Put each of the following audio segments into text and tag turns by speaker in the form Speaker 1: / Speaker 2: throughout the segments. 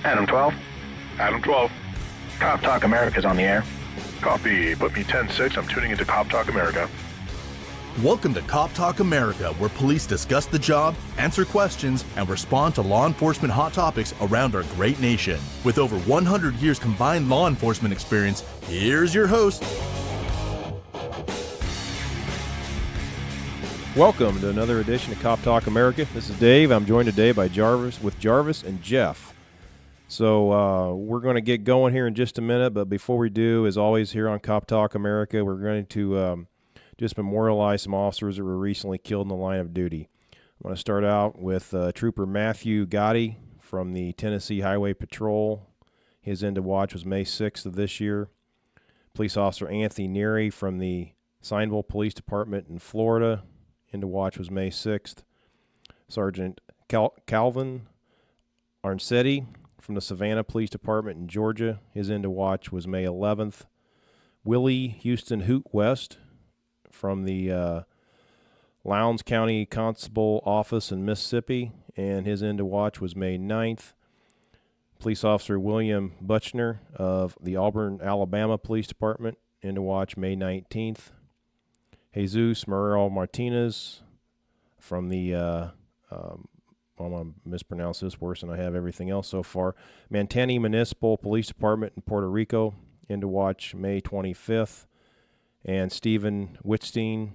Speaker 1: Adam 12.
Speaker 2: Adam 12.
Speaker 1: Cop Talk America's on the air.
Speaker 2: Copy. Put me 10-6. I'm tuning into Cop Talk America.
Speaker 3: Welcome to Cop Talk America, where police discuss the job, answer questions, and respond to law enforcement hot topics around our great nation. With over 100 years combined law enforcement experience, here's your host.
Speaker 4: Welcome to another edition of Cop Talk America. This is Dave. I'm joined today by Jarvis and Jeff. So we're going to get going here in just a minute, but before we do, as always here on Cop Talk America, we're going to just memorialize some officers that were recently killed in the line of duty. I want to start out with Trooper Matthew Gotti from the Tennessee Highway Patrol. His end of watch was May 6th of this year. Police Officer Anthony Neary from the Sineville Police Department in Florida. End of watch was May 6th. Sergeant Calvin Arnsetti from the Savannah Police Department in Georgia. His end of watch was May 11th. Willie Houston Hoot West from the Lowndes County Constable Office in Mississippi, and his end of watch was May 9th. Police Officer William Buchner of the Auburn, Alabama Police Department, end of watch May 19th. Jesus Morel Martinez from the, I'm going to mispronounce this worse than I have everything else so far, Mantani Municipal Police Department in Puerto Rico, end of watch May 25th. And Stephen Whitstein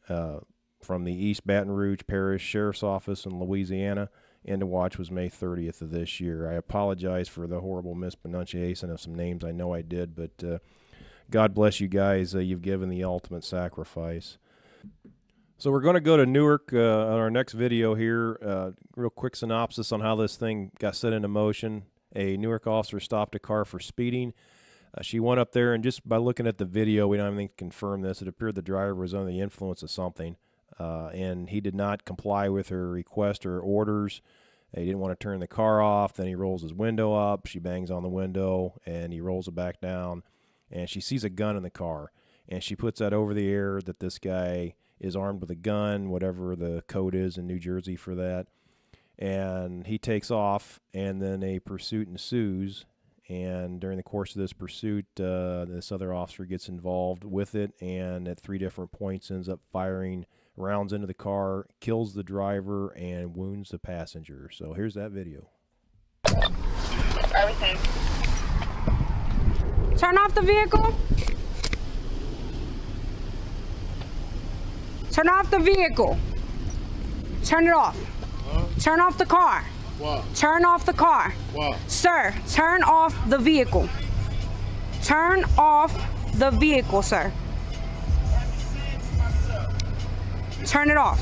Speaker 4: from the East Baton Rouge Parish Sheriff's Office in Louisiana. End of watch was May 30th of this year. I apologize for the horrible mispronunciation of some names. I know I did, but God bless you guys. You've given the ultimate sacrifice. So we're going to go to Newark on our next video here. Real quick synopsis on how this thing got set into motion. A Newark officer stopped a car for speeding. She went up there, and just by looking at the video, we don't even confirm this. It appeared the driver was under the influence of something, and he did not comply with her request or orders. He didn't want to turn the car off. Then he rolls his window up. She bangs on the window, and he rolls it back down, and she sees a gun in the car, and she puts that over the air that this guy is armed with a gun, whatever the code is in New Jersey for that, and he takes off, and then a pursuit ensues. And during the course of this pursuit, this other officer gets involved with it, and at 3 different points ends up firing rounds into the car, kills the driver, and wounds the passenger. So here's that video.
Speaker 5: Everything. Turn off the vehicle. Turn off the vehicle. Turn it off. Turn off the car.
Speaker 6: What?
Speaker 5: Turn off the car.
Speaker 6: What?
Speaker 5: Sir, turn off the vehicle. Turn off the vehicle, sir. Turn it off.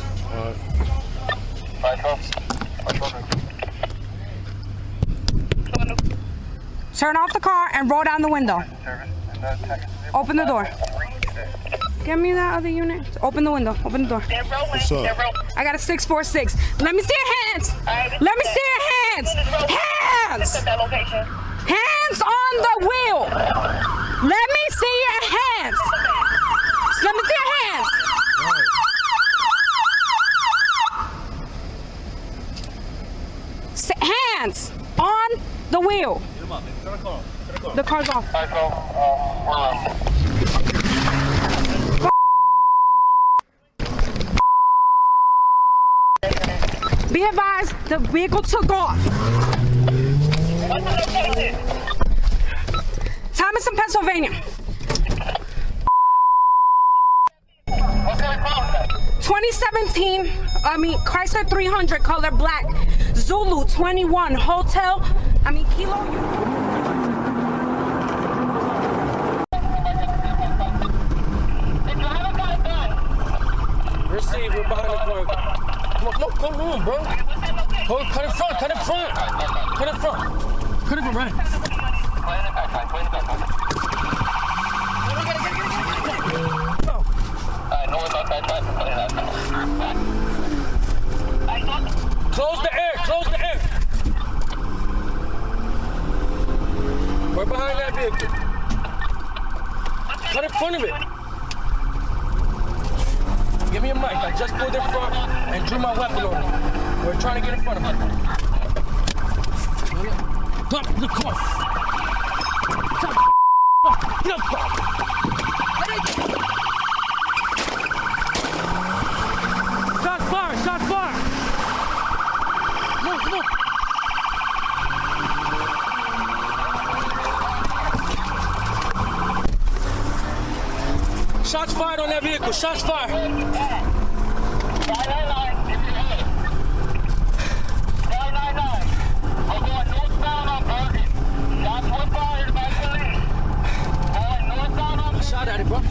Speaker 5: Turn off the car and roll down the window. Open the door. Get me that other unit. Open the window. Open the door.
Speaker 6: What's up?
Speaker 5: I got a 646. Let me see your hands. Let me see your hands. Hands. Hands on the wheel. Let me see your hands. Let me see your hands. Hands on the wheel. The car's off. Be advised, the vehicle took off. Thomas in Pennsylvania. 2017, Chrysler 300, color black. Zulu 21, Kilo.
Speaker 7: Receive, we're behind the car. Come on, bro. Cut in front. Cut in front, right. Close the air. We're behind that vehicle. Cut in front of it. Give me a mic. I just pulled in front and drew my weapon on him. We're trying to get in front of him. Stop the car. Stop. Get up. Shots fired. Shots fired. Come on, come on. Shots fired on that vehicle. Shots fired.
Speaker 6: 599. I'm going northbound on Bergen. Shots were fired by police. Going northbound on Bergen.
Speaker 7: Shot at it, bro.
Speaker 6: It's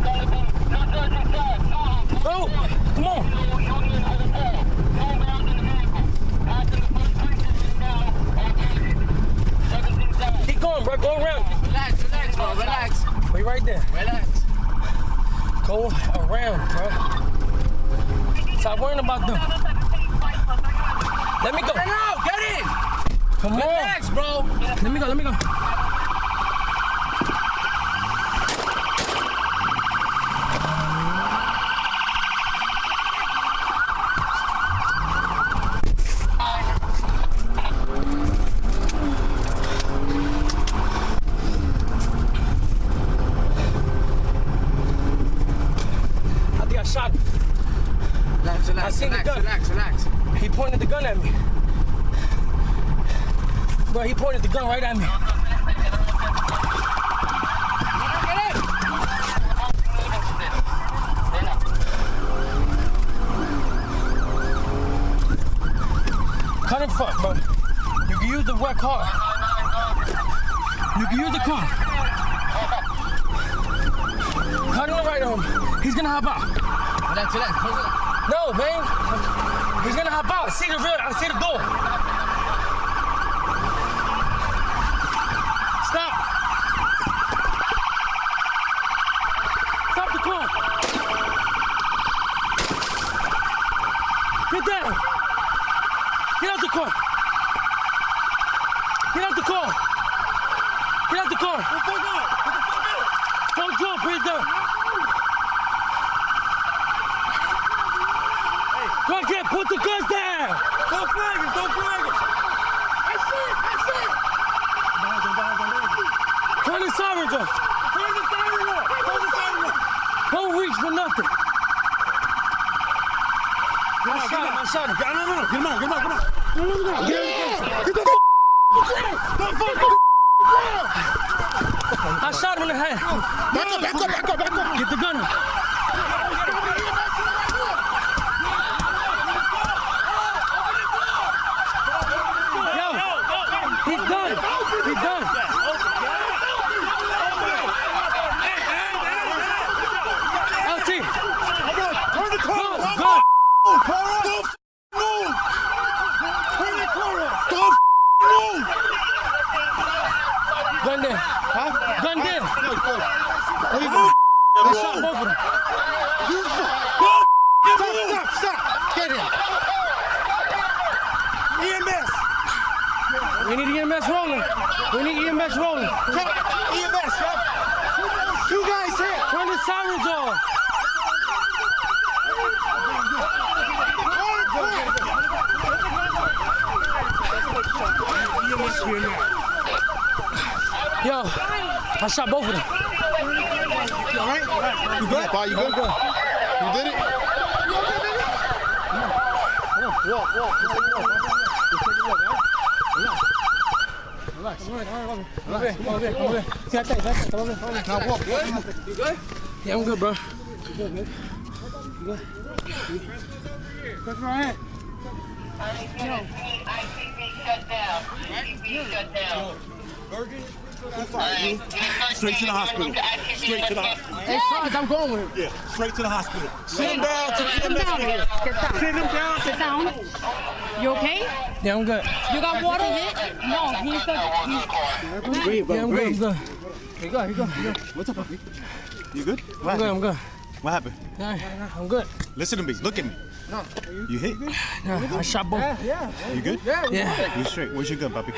Speaker 6: gonna be 235.
Speaker 7: Go. Come on.
Speaker 6: Union Hotel. 2 rounds in the vehicle. Passing the first precinct now on Bergen. 17,000.
Speaker 7: Keep going, bro. Go around.
Speaker 8: Relax, bro. Relax.
Speaker 7: Wait right there.
Speaker 8: Relax.
Speaker 7: Go around, bro. Stop worrying about them. Let me go.
Speaker 8: Get out. Get in.
Speaker 7: Come on.
Speaker 8: Relax, bro.
Speaker 7: Let me go. Let me go. I think I shot him.
Speaker 8: Relax,
Speaker 7: I seen the gun.
Speaker 8: relax.
Speaker 7: He pointed the gun at me. Bro, he pointed the gun right at me. Cut in front, bro. You can use the red car. You can use the car. Cut in the right on him. He's gonna hop out.
Speaker 8: Relax.
Speaker 7: No, man. He's gonna hop out. I see the door. Stop. Stop the car. Get down. Get out the car. Get out the car. Get out the car. Don't jump. Put it down. Go ahead, put the guns down! Don't flag it! That's it! Turn the sirens off! Don't reach for nothing! I shot him.
Speaker 9: No. Get him out.
Speaker 7: I shot him in the head.
Speaker 9: Back up.
Speaker 7: Get the gun up. He's done. LT.
Speaker 9: Turn the car off.
Speaker 7: Go.
Speaker 9: Don't move. Turn the car off. Don't move.
Speaker 7: Gun there.
Speaker 9: Huh?
Speaker 7: Gun there.
Speaker 9: I
Speaker 7: shot both of them.
Speaker 9: Stop. Get him. EMS.
Speaker 7: We need EMS rolling.
Speaker 9: EMS, yo. 2 guys here.
Speaker 7: Turn the sirens off. Yo, I shot both of them.
Speaker 9: You all right? You good? You good? You did it? Walk. Relax. Now walk. You good?
Speaker 7: Yeah, I'm good, bro.
Speaker 9: You good, man? You good? That's right.
Speaker 6: ITV shut down.
Speaker 9: Bergen? Straight to the hospital.
Speaker 8: Hey, Sarge, I'm going with him.
Speaker 9: Yeah, straight to the hospital. Sit him down.
Speaker 5: Sit down. You okay?
Speaker 7: Yeah, I'm good.
Speaker 5: You got water? No, he's good.
Speaker 9: Breathe,
Speaker 7: Yeah, I'm good. Here you go.
Speaker 9: What's up, puppy? You good?
Speaker 7: I'm good.
Speaker 9: What happened?
Speaker 7: Yeah, I'm good.
Speaker 9: Listen to me. Look at me. No. You hit?
Speaker 7: I shot both.
Speaker 9: Yeah. You good?
Speaker 7: Yeah.
Speaker 9: You straight. Where's your gun, puppy?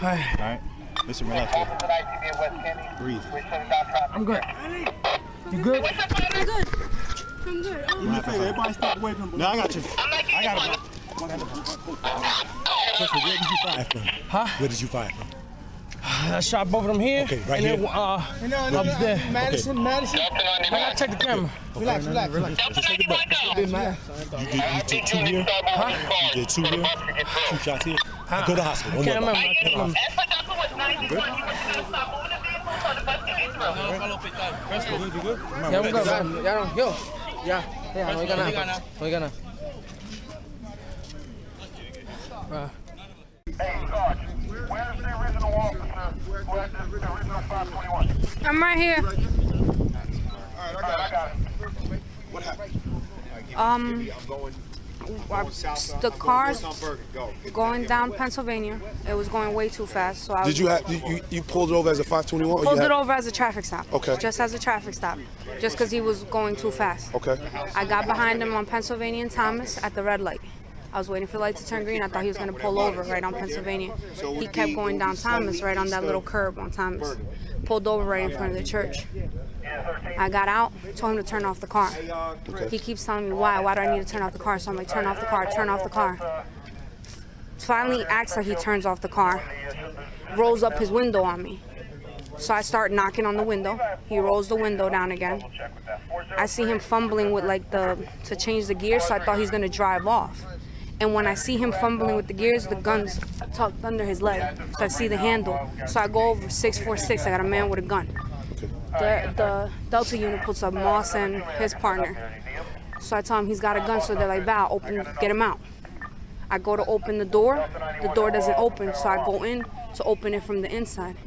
Speaker 7: All right.
Speaker 9: All right. Listen, relax. Breathe.
Speaker 7: I'm good. You good?
Speaker 5: I'm good.
Speaker 9: Do me a favor. Everybody step away from him. No, I got you.
Speaker 8: got it.
Speaker 9: Crystal, where did you fire from?
Speaker 8: Huh?
Speaker 9: Where did you fire from?
Speaker 8: I shot both of them here.
Speaker 9: Okay, right
Speaker 8: and
Speaker 9: here.
Speaker 8: Then, up there. Madison. I gotta check the camera. Relax.
Speaker 9: Just take a breath. You did 2 here?
Speaker 8: Huh?
Speaker 9: You did 2 here? 2 shots here? Go to the hospital.
Speaker 8: I can't remember.
Speaker 9: You good?
Speaker 8: Ya, I'm good, man. Ya, no, yo. Ya, no diga nada. No diga nada.
Speaker 6: Hey, Sarge, where's the original officer? Where's the original 521?
Speaker 5: I'm right here.
Speaker 6: All right, I got it.
Speaker 9: What happened?
Speaker 5: The cars going down Pennsylvania. It was going way too fast, so I
Speaker 10: Did you pulled it over as a 521? Or
Speaker 5: pulled
Speaker 10: you
Speaker 5: it
Speaker 10: had,
Speaker 5: over as a traffic stop.
Speaker 10: Okay.
Speaker 5: Just as a traffic stop, just because he was going too fast.
Speaker 10: Okay.
Speaker 5: I got behind him on Pennsylvania and Thomas at the red light. I was waiting for the light to turn green. I thought he was going to pull over right on Pennsylvania. He kept going down Thomas, right on that little curb on Thomas. Pulled over right in front of the church. I got out, told him to turn off the car.
Speaker 10: Okay.
Speaker 5: He keeps telling me, why do I need to turn off the car? So I'm like, turn off the car, turn off the car. Finally acts like he turns off the car, rolls up his window on me. So I start knocking on the window. He rolls the window down again. I see him fumbling with to change the gears, so I thought he's gonna drive off. And when I see him fumbling with the gears, the gun's tucked under his leg. So I see the handle. So I go over 646. I got a man with a gun. The Delta unit puts up Moss and his partner. So I tell him he's got a gun. So they're like, Val, get him out. I go to open the door doesn't open. So I go in to open it from the inside.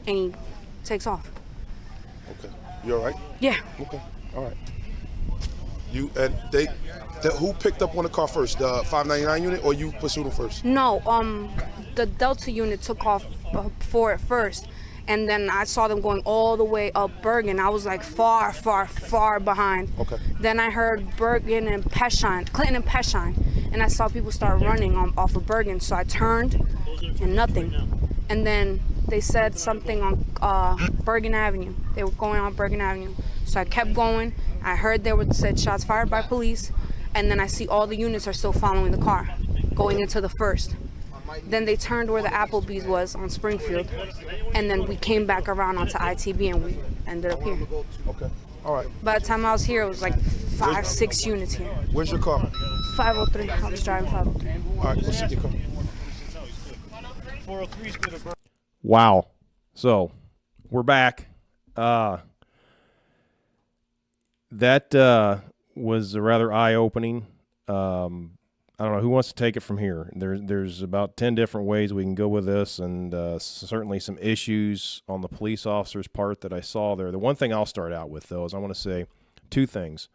Speaker 5: And he takes off.
Speaker 10: Okay. You all right?
Speaker 5: Yeah.
Speaker 10: Okay. All right. Who picked up on the car first? The 599 unit, or you pursued him first?
Speaker 5: No, the Delta unit took off for it first, and then I saw them going all the way up Bergen. I was like far behind.
Speaker 10: Okay.
Speaker 5: Then I heard Bergen and Peshine, Clinton and Peshine, and I saw people start running off of Bergen. So I turned, and nothing. And then they said something on Bergen Avenue. They were going on Bergen Avenue. So I kept going. I heard said shots fired by police. And then I see all the units are still following the car, going into the first. Then they turned where the Applebee's was on Springfield. And then we came back around onto ITB and we ended up here.
Speaker 10: Okay. All right.
Speaker 5: By the time I was here, it was like 5-6 units here.
Speaker 10: Where's your car?
Speaker 5: 503. I was driving 503.
Speaker 10: All right, let's see your car.
Speaker 4: Wow. So we're back. That was rather eye-opening. I don't know who wants to take it from here. There's about 10 different ways we can go with this, and certainly some issues on the police officer's part that I saw there. The one thing I'll start out with, though, is I want to say two things.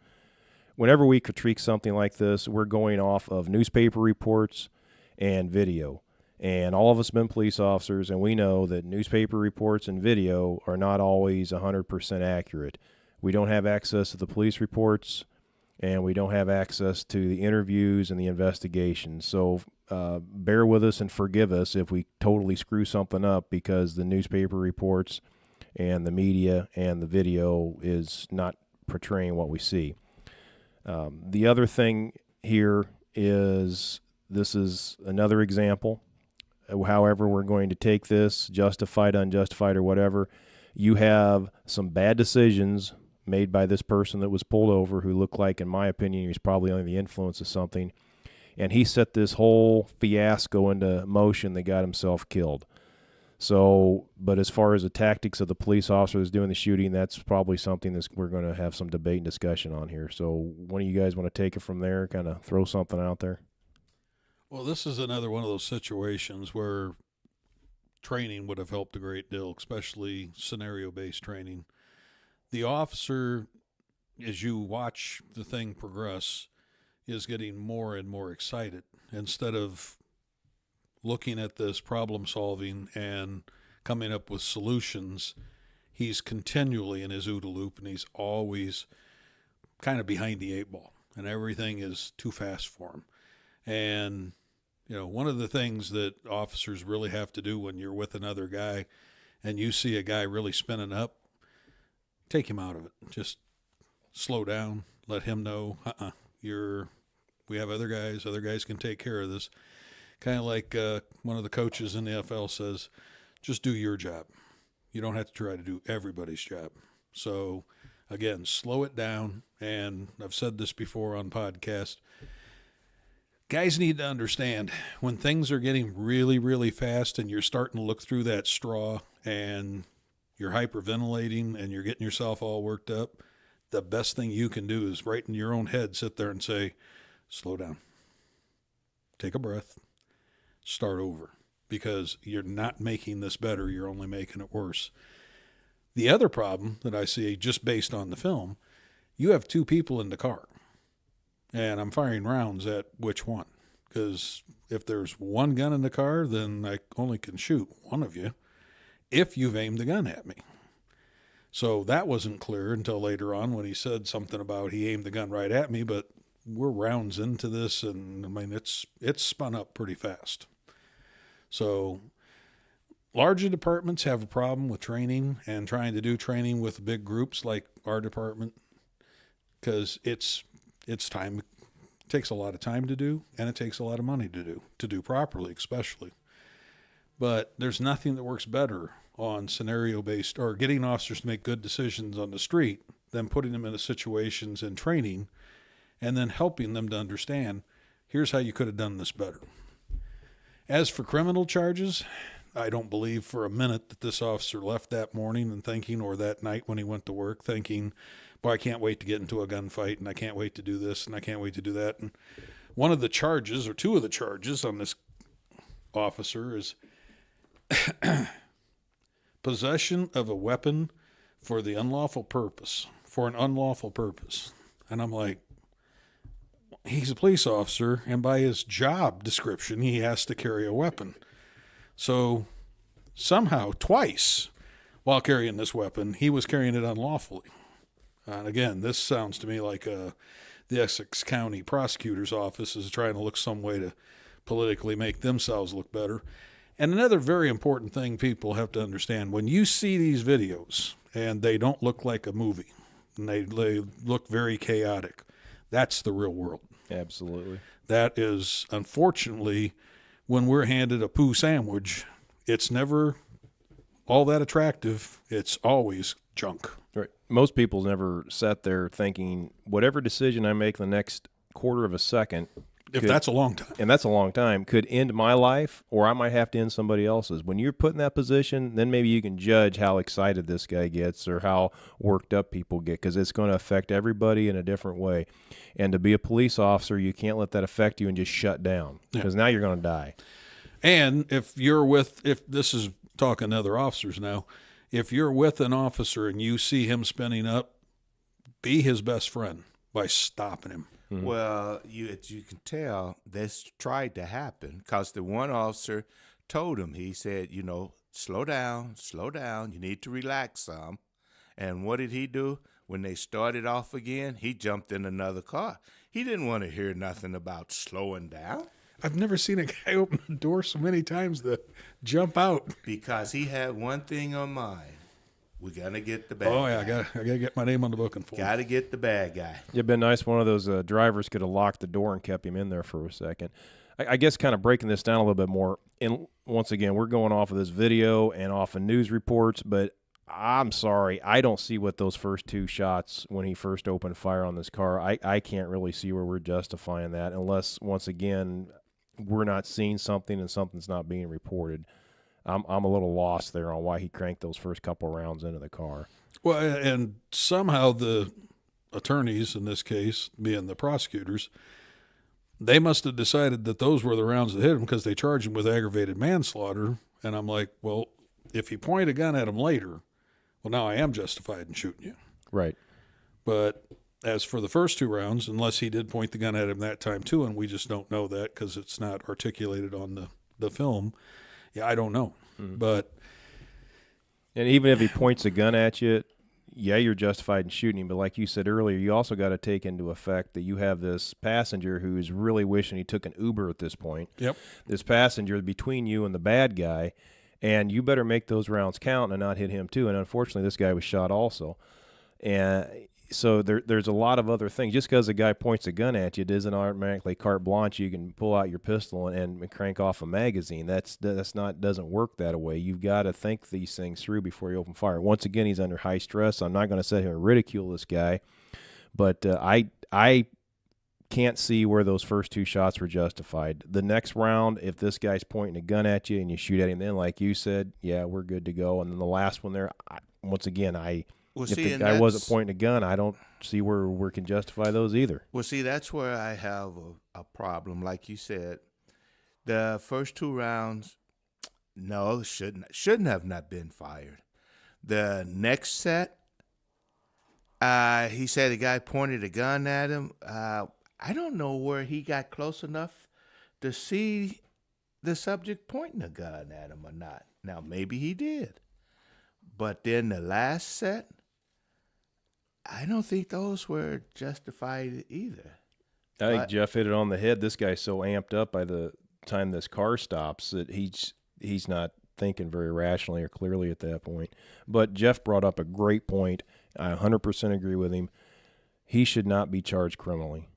Speaker 4: Whenever we critique something like this, we're going off of newspaper reports and video. And all of us have been police officers, and we know that newspaper reports and video are not always 100% accurate. We don't have access to the police reports, and we don't have access to the interviews and the investigations. So bear with us and forgive us if we totally screw something up, because the newspaper reports and the media and the video is not portraying what we see. The other thing here is this is another example. However we're going to take this, justified, unjustified, or whatever, you have some bad decisions made by this person that was pulled over, who looked like, in my opinion, he was probably under the influence of something, and he set this whole fiasco into motion that got himself killed. So, but as far as the tactics of the police officer that's doing the shooting, that's probably something that we're going to have some debate and discussion on here. So one of you guys want to take it from there, kind of throw something out there?
Speaker 11: Well, this is another one of those situations where training would have helped a great deal, especially scenario-based training. The officer, as you watch the thing progress, is getting more and more excited. Instead of looking at this problem solving and coming up with solutions, he's continually in his OODA loop, and he's always kind of behind the eight ball, and everything is too fast for him. And, you know, one of the things that officers really have to do when you're with another guy and you see a guy really spinning up, take him out of it. Just slow down, let him know, you're We have other guys. Other guys can take care of this. Kind of like one of the coaches in the NFL says, just do your job. You don't have to try to do everybody's job. So, again, slow it down. And I've said this before on podcast. Guys need to understand when things are getting really, really fast and you're starting to look through that straw and you're hyperventilating and you're getting yourself all worked up, the best thing you can do is right in your own head, sit there and say, slow down. Take a breath. Start over, because you're not making this better. You're only making it worse. The other problem that I see, just based on the film, you have two people in the car, and I'm firing rounds at which one? Because if there's one gun in the car, then I only can shoot one of you if you've aimed the gun at me. So that wasn't clear until later on when he said something about he aimed the gun right at me, but we're rounds into this, and I mean, it's spun up pretty fast. So larger departments have a problem with training and trying to do training with big groups like our department, because it's time. It takes a lot of time to do, and it takes a lot of money to do properly, especially. But there's nothing that works better on scenario-based or getting officers to make good decisions on the street than putting them into situations and training and then helping them to understand, here's how you could have done this better. As for criminal charges, I don't believe for a minute that this officer left that morning and thinking, or that night when he went to work, thinking, boy, I can't wait to get into a gunfight, and I can't wait to do this, and I can't wait to do that. And one of the charges, or two of the charges on this officer, is possession of a weapon for an unlawful purpose. And I'm like, he's a police officer, and by his job description, he has to carry a weapon. So somehow, twice, while carrying this weapon, he was carrying it unlawfully. And again, this sounds to me like the Essex County Prosecutor's Office is trying to look some way to politically make themselves look better. And another very important thing people have to understand, when you see these videos and they don't look like a movie, and they look very chaotic, that's the real world.
Speaker 4: Absolutely.
Speaker 11: That is, unfortunately, when we're handed a poo sandwich, it's never all that attractive. It's always junk.
Speaker 4: Right. Most people never sat there thinking, whatever decision I make the next quarter of a second,
Speaker 11: that's a long time.
Speaker 4: And that's a long time, could end my life, or I might have to end somebody else's. When you're put in that position, then maybe you can judge how excited this guy gets or how worked up people get, because it's going to affect everybody in a different way. And to be a police officer, you can't let that affect you and just shut down, because now you're going to die.
Speaker 11: And if this is talking to other officers now, if you're with an officer and you see him spinning up, be his best friend by stopping him.
Speaker 12: Mm-hmm. Well, you can tell this tried to happen, because the one officer told him, he said, slow down, you need to relax some. And what did he do? When they started off again, he jumped in another car. He didn't want to hear nothing about slowing down.
Speaker 11: I've never seen a guy open the door so many times to jump out.
Speaker 12: Because he had one thing on mind. We got to get the bad guy.
Speaker 11: Oh, yeah, I got to get my name on the booking form.
Speaker 12: Got to get the bad guy.
Speaker 4: It'd been nice one of those drivers could have locked the door and kept him in there for a second. I guess kind of breaking this down a little bit more, and once again, we're going off of this video and off of news reports, but I'm sorry, I don't see what those first two shots when he first opened fire on this car, I can't really see where we're justifying that, unless, once again, we're not seeing something and something's not being reported. I'm a little lost there on why he cranked those first couple rounds into the car.
Speaker 11: Well, and somehow the attorneys, in this case, being the prosecutors, they must have decided that those were the rounds that hit him, because they charged him with aggravated manslaughter. And I'm like, well, if he pointed a gun at him later, well, now I am justified in shooting you.
Speaker 4: Right.
Speaker 11: But as for the first two rounds, unless he did point the gun at him that time too, and we just don't know that because it's not articulated on the film, yeah, I don't know. Mm-hmm. And
Speaker 4: even if he points a gun at you, yeah, you're justified in shooting him. But like you said earlier, you also got to take into effect that you have this passenger who's really wishing he took an Uber at this point.
Speaker 11: Yep.
Speaker 4: This passenger between you and the bad guy, and you better make those rounds count and not hit him too. And unfortunately, this guy was shot also. And So there's a lot of other things. Just because a guy points a gun at you doesn't automatically carte blanche. You can pull out your pistol and crank off a magazine. Doesn't work that way. You've got to think these things through before you open fire. Once again, he's under high stress. I'm not going to sit here and ridicule this guy, but I can't see where those first 2 shots were justified. The next round, if this guy's pointing a gun at you and you shoot at him, then like you said, yeah, we're good to go. And then the last one there, if the guy wasn't pointing a gun, I don't see where we can justify those either.
Speaker 12: Well, see, that's where I have a problem. Like you said, the first 2 rounds, no, shouldn't have not been fired. The next set, he said the guy pointed a gun at him. I don't know where he got close enough to see the subject pointing a gun at him or not. Now, maybe he did. But then the last set, I don't think those were justified either.
Speaker 4: I think Jeff hit it on the head. This guy's so amped up by the time this car stops that he's not thinking very rationally or clearly at that point. But Jeff brought up a great point. I 100% agree with him. He should not be charged criminally.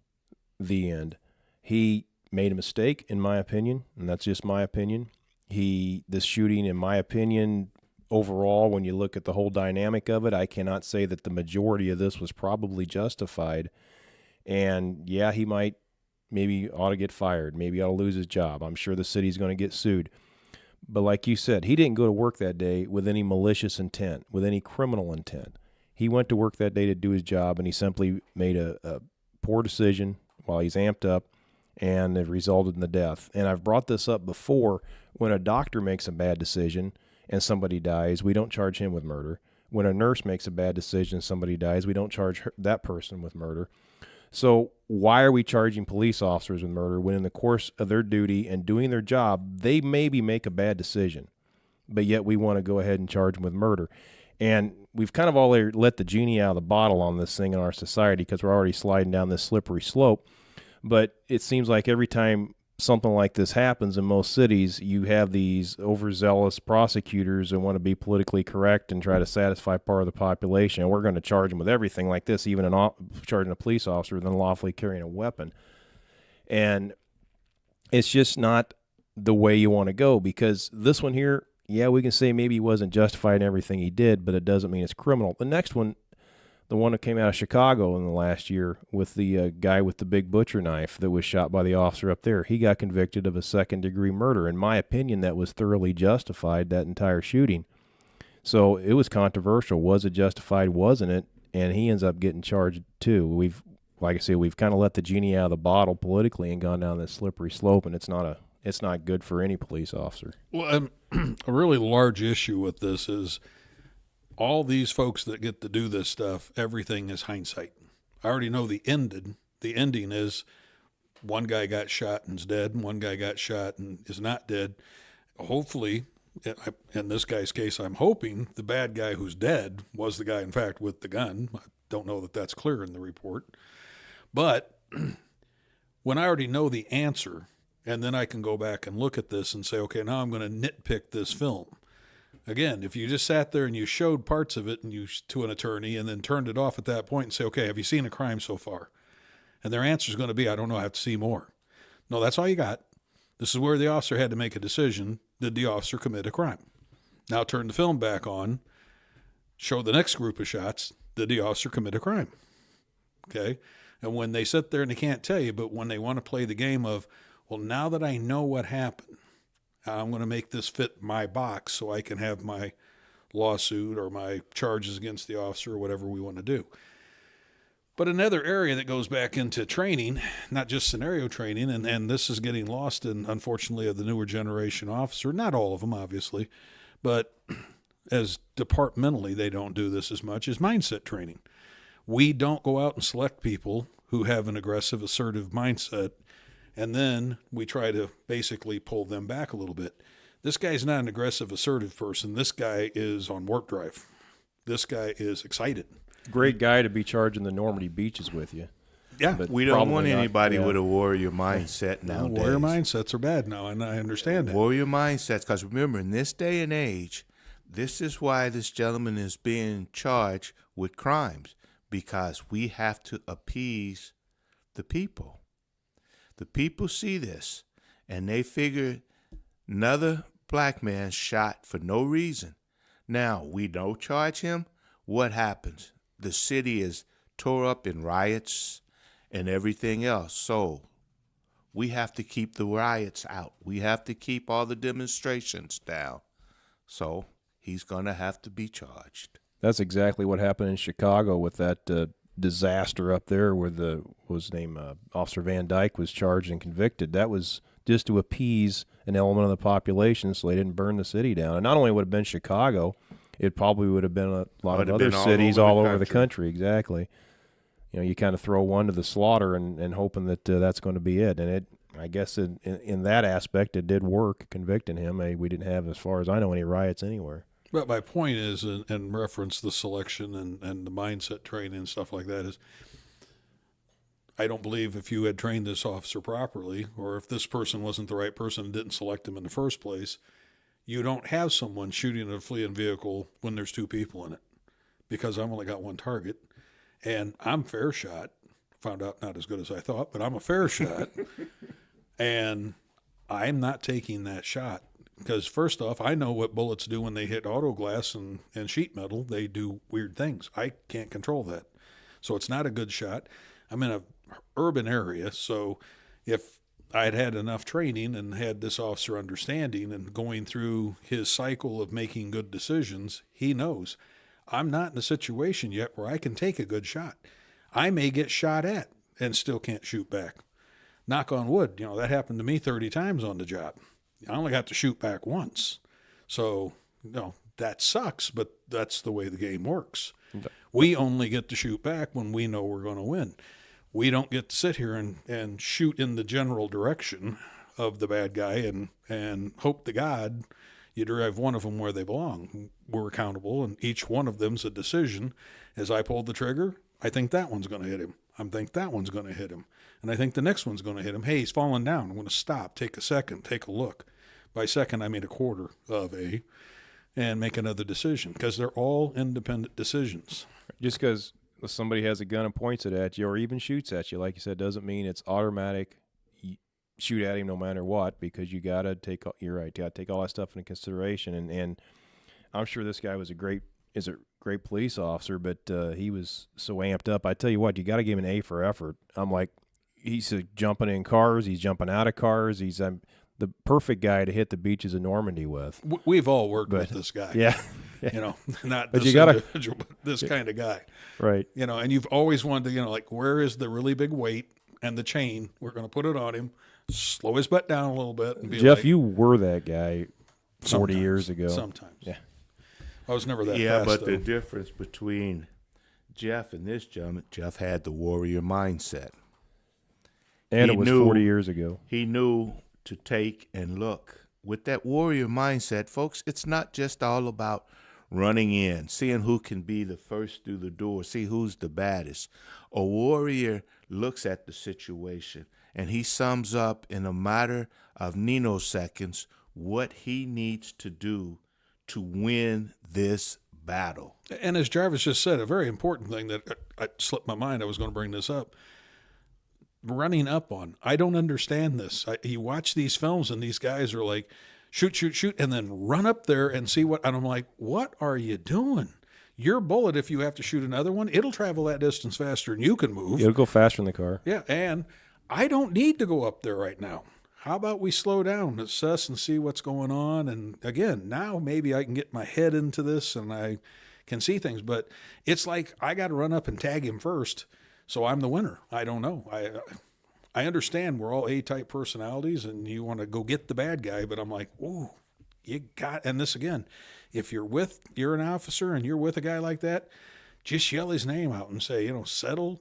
Speaker 4: The end. He made a mistake, in my opinion, and that's just my opinion. This shooting, in my opinion, overall, when you look at the whole dynamic of it, I cannot say that the majority of this was probably justified. And yeah, he maybe ought to get fired. Maybe ought to lose his job. I'm sure the city's going to get sued. But like you said, he didn't go to work that day with any malicious intent, with any criminal intent. He went to work that day to do his job, and he simply made a poor decision while he's amped up, and it resulted in the death. And I've brought this up before. When a doctor makes a bad decision and somebody dies, we don't charge him with murder. When a nurse makes a bad decision and somebody dies, we don't charge that person with murder. So why are we charging police officers with murder when in the course of their duty and doing their job, they maybe make a bad decision, but yet we want to go ahead and charge them with murder? And we've kind of all let the genie out of the bottle on this thing in our society because we're already sliding down this slippery slope. But it seems like every time something like this happens in most cities, you have these overzealous prosecutors that want to be politically correct and try to satisfy part of the population. And we're going to charge them with everything like this, even charging a police officer with unlawfully carrying a weapon. And it's just not the way you want to go, because this one here, yeah, we can say maybe he wasn't justified in everything he did, but it doesn't mean it's criminal. The next one, the one that came out of Chicago in the last year with the guy with the big butcher knife that was shot by the officer up there, he got convicted of a second-degree murder. In my opinion, that was thoroughly justified, that entire shooting. So it was controversial. Was it justified? Wasn't it? And he ends up getting charged too. Like I say, we've kind of let the genie out of the bottle politically and gone down this slippery slope, and it's not good for any police officer.
Speaker 11: Well, a really large issue with this is all these folks that get to do this stuff, everything is hindsight. I already know the ending is one guy got shot and is dead, and one guy got shot and is not dead. Hopefully, in this guy's case, I'm hoping the bad guy who's dead was the guy, in fact, with the gun. I don't know that that's clear in the report. But when I already know the answer, and then I can go back and look at this and say, okay, now I'm going to nitpick this film. Again, if you just sat there and you showed parts of it to an attorney and then turned it off at that point and say, okay, have you seen a crime so far? And their answer is going to be, I don't know, I have to see more. No, that's all you got. This is where the officer had to make a decision. Did the officer commit a crime? Now turn the film back on, show the next group of shots. Did the officer commit a crime? Okay. And when they sit there and they can't tell you, but when they want to play the game of, well, now that I know what happened, I'm going to make this fit my box so I can have my lawsuit or my charges against the officer or whatever we want to do. But another area that goes back into training, not just scenario training, and this is getting lost in, unfortunately, of the newer generation officer, not all of them, obviously, but as departmentally they don't do this as much, is mindset training. We don't go out and select people who have an aggressive, assertive mindset, and then we try to basically pull them back a little bit. This guy's not an aggressive, assertive person. This guy is on work drive. This guy is excited.
Speaker 4: Great guy to be charging the Normandy beaches with you.
Speaker 11: Yeah.
Speaker 12: But we don't want anybody with a warrior mindset nowadays.
Speaker 11: Warrior mindsets are bad now, and I understand that.
Speaker 12: Warrior mindsets, because remember, in this day and age, this is why this gentleman is being charged with crimes, because we have to appease the people. The people see this, and they figure another black man shot for no reason. Now, we don't charge him. What happens? The city is tore up in riots and everything else. So we have to keep the riots out. We have to keep all the demonstrations down. So he's going to have to be charged.
Speaker 4: That's exactly what happened in Chicago with that disaster up there where Officer Van Dyke was charged and convicted. That was just to appease an element of the population so they didn't burn the city down. And not only would it have been Chicago, it probably would have been a lot of other cities all over the country. Exactly. You kind of throw one to the slaughter and hoping that that's going to be it. And I guess in that aspect, it did work, convicting him. We didn't have, as far as I know, any riots anywhere.
Speaker 11: But my point is, in reference to the selection and the mindset training and stuff like that, is I don't believe if you had trained this officer properly, or if this person wasn't the right person and didn't select him in the first place, you don't have someone shooting at a fleeing vehicle when there's two people in it, because I've only got one target, and I'm fair shot. Found out not as good as I thought, but I'm a fair shot, and I'm not taking that shot. Because first off, I know what bullets do when they hit auto glass and sheet metal. They do weird things. I can't control that. So it's not a good shot. I'm in a urban area, so if I had had enough training and had this officer understanding and going through his cycle of making good decisions, he knows I'm not in a situation yet where I can take a good shot. I may get shot at and still can't shoot back. Knock on wood, that happened to me 30 times on the job. I only got to shoot back once. So, that sucks, but that's the way the game works. We only get to shoot back when we know we're going to win. We don't get to sit here and shoot in the general direction of the bad guy and hope to God you drive one of them where they belong. We're accountable, and each one of them's a decision. As I pulled the trigger, I think that one's going to hit him. I think that one's going to hit him. And I think the next one's going to hit him. Hey, he's falling down. I'm going to stop, take a second, take a look. By second, I mean a quarter of and make another decision, because they're all independent decisions.
Speaker 4: Just because somebody has a gun and points it at you or even shoots at you, like you said, doesn't mean it's automatic. You shoot at him no matter what, because you got to take all that stuff into consideration. And I'm sure this guy was a great police officer, but he was so amped up. I tell you what, you got to give him an A for effort. I'm like, he's jumping in cars, he's jumping out of cars, he's the perfect guy to hit the beaches of Normandy with.
Speaker 11: We've all worked with this guy.
Speaker 4: Yeah.
Speaker 11: Not
Speaker 4: but
Speaker 11: this individual, but this kind of guy.
Speaker 4: Right.
Speaker 11: And you've always wanted to, where is the really big weight and the chain? We're going to put it on him, slow his butt down a little bit. And be
Speaker 4: Jeff, you were that guy 40 years ago.
Speaker 11: Sometimes.
Speaker 4: Yeah.
Speaker 11: I was never that fast,
Speaker 12: Yeah, but
Speaker 11: though.
Speaker 12: the difference between Jeff and this gentleman, Jeff had the warrior mindset.
Speaker 4: And it was 40 years ago.
Speaker 12: He knew to take and look. With that warrior mindset, folks, it's not just all about running in, seeing who can be the first through the door, see who's the baddest. A warrior looks at the situation, and he sums up in a matter of nanoseconds what he needs to do to win this battle.
Speaker 11: And as Jarvis just said, a very important thing that I slipped my mind, I was going to bring this up. Running up on. I don't understand this. You watch these films and these guys are like, shoot, shoot, shoot, and then run up there and see what, and I'm like, what are you doing? Your bullet, if you have to shoot another one, it'll travel that distance faster than you can move.
Speaker 4: It'll go faster in the car.
Speaker 11: Yeah, and I don't need to go up there right now. How about we slow down, assess, and see what's going on? And again, now maybe I can get my head into this and I can see things, but it's like I got to run up and tag him first. So I'm the winner. I don't know. I understand we're all A-type personalities and you want to go get the bad guy, but I'm like, whoa, and this again, if you're an officer and you're with a guy like that, just yell his name out and say, settle,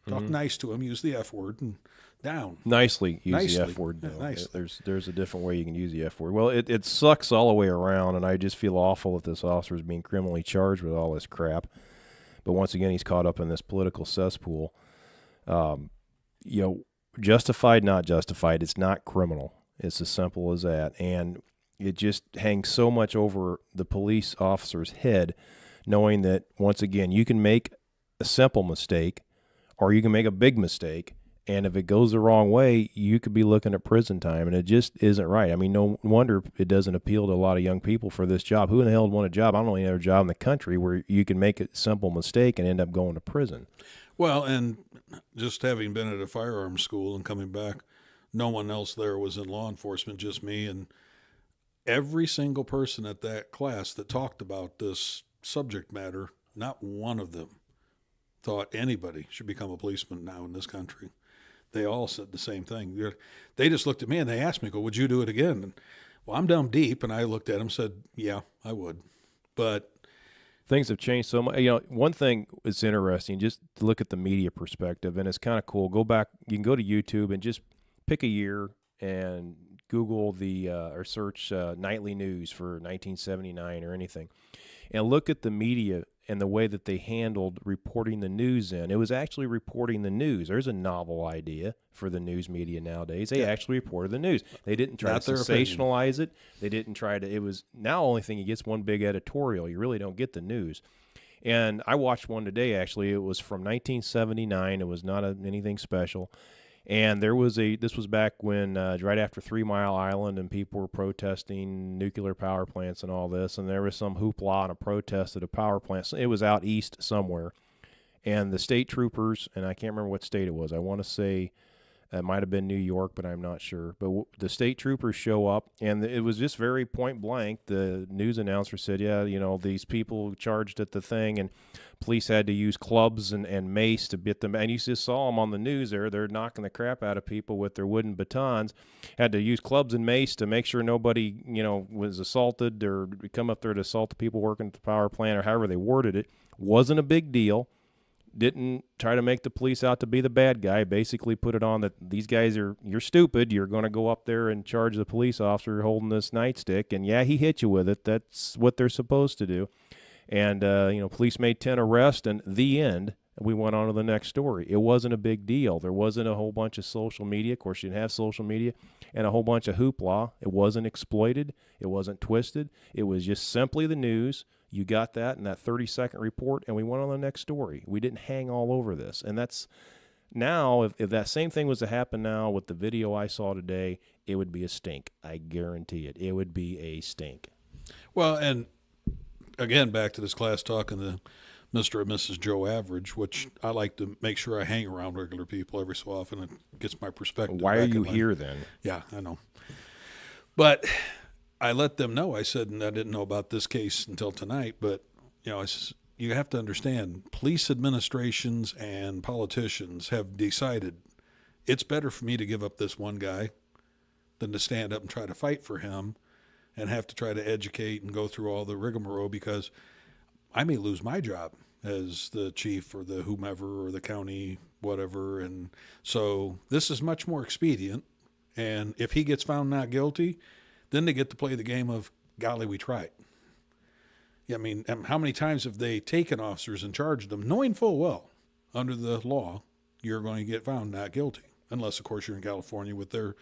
Speaker 11: talk nice to him, use the F word and down.
Speaker 4: Nicely use the F word.
Speaker 11: Yeah, nicely.
Speaker 4: There's a different way you can use the F word. Well, it sucks all the way around, and I just feel awful that this officer is being criminally charged with all this crap. But once again, he's caught up in this political cesspool. Justified, not justified. It's not criminal. It's as simple as that. And it just hangs so much over the police officer's head, knowing that, once again, you can make a simple mistake, or you can make a big mistake. And if it goes the wrong way, you could be looking at prison time, and it just isn't right. I mean, no wonder it doesn't appeal to a lot of young people for this job. Who in the hell would want a job? I don't know any other job in the country where you can make a simple mistake and end up going to prison.
Speaker 11: Well, and just having been at a firearms school and coming back, no one else there was in law enforcement, just me. And every single person at that class that talked about this subject matter, not one of them thought anybody should become a policeman now in this country. They all said the same thing. They just looked at me and they asked me, "Go, would you do it again?" And, well, I'm down deep, and I looked at them and said, "Yeah, I would." But
Speaker 4: things have changed so much. You know, one thing that's interesting, just to look at the media perspective, and it's kind of cool. Go back, you can go to YouTube and just pick a year and Google or search nightly news for 1979 or anything, and look at the media and the way that they handled reporting the news in. It was actually reporting the news. There's a novel idea for the news media nowadays. They actually reported the news. They didn't try to sensationalize it. They didn't try to, it was now only thing you get is one big editorial. You really don't get the news. And I watched one today, actually. It was from 1979. It was not anything special. And this was back when, right after 3 Mile Island, and people were protesting nuclear power plants and all this, and there was some hoopla and a protest at a power plant. It was out east somewhere. And the state troopers, and I can't remember what state it was. I want to say it might have been New York, but I'm not sure. But the state troopers show up, and it was just very point blank. The news announcer said, yeah, you know, these people charged at the thing, and police had to use clubs and mace to beat them. And you just saw them on the news there. They're knocking the crap out of people with their wooden batons. Had to use clubs and mace to make sure nobody, you know, was assaulted or come up there to assault the people working at the power plant, or however they worded it. Wasn't a big deal. Didn't try to make the police out to be the bad guy. Basically put it on that these guys you're stupid. You're going to go up there and charge the police officer holding this nightstick. And, yeah, he hit you with it. That's what they're supposed to do. And, you know, police made 10 arrests, and the end. We went on to the next story. It wasn't a big deal. There wasn't a whole bunch of social media. Of course, you didn't have social media, and a whole bunch of hoopla. It wasn't exploited. It wasn't twisted. It was just simply the news. You got that in that 30-second report, and we went on the next story. We didn't hang all over this. And that's now, if that same thing was to happen now with the video I saw today, it would be a stink. I guarantee it. It would be a stink.
Speaker 11: Well, and again, back to this class talking to Mr. and Mrs. Joe Average, which I like to make sure I hang around regular people every so often. It gets my perspective.
Speaker 4: Why are you here then?
Speaker 11: Yeah, I know. But I let them know. I said, and I didn't know about this case until tonight, but, you know, you have to understand, police administrations and politicians have decided it's better for me to give up this one guy than to stand up and try to fight for him and have to try to educate and go through all the rigmarole, because I may lose my job as the chief or the whomever or the county whatever. And so this is much more expedient. And if he gets found not guilty, then they get to play the game of, golly, we tried. I mean, how many times have they taken officers and charged them, knowing full well, under the law, you're going to get found not guilty, unless, of course, you're in California with their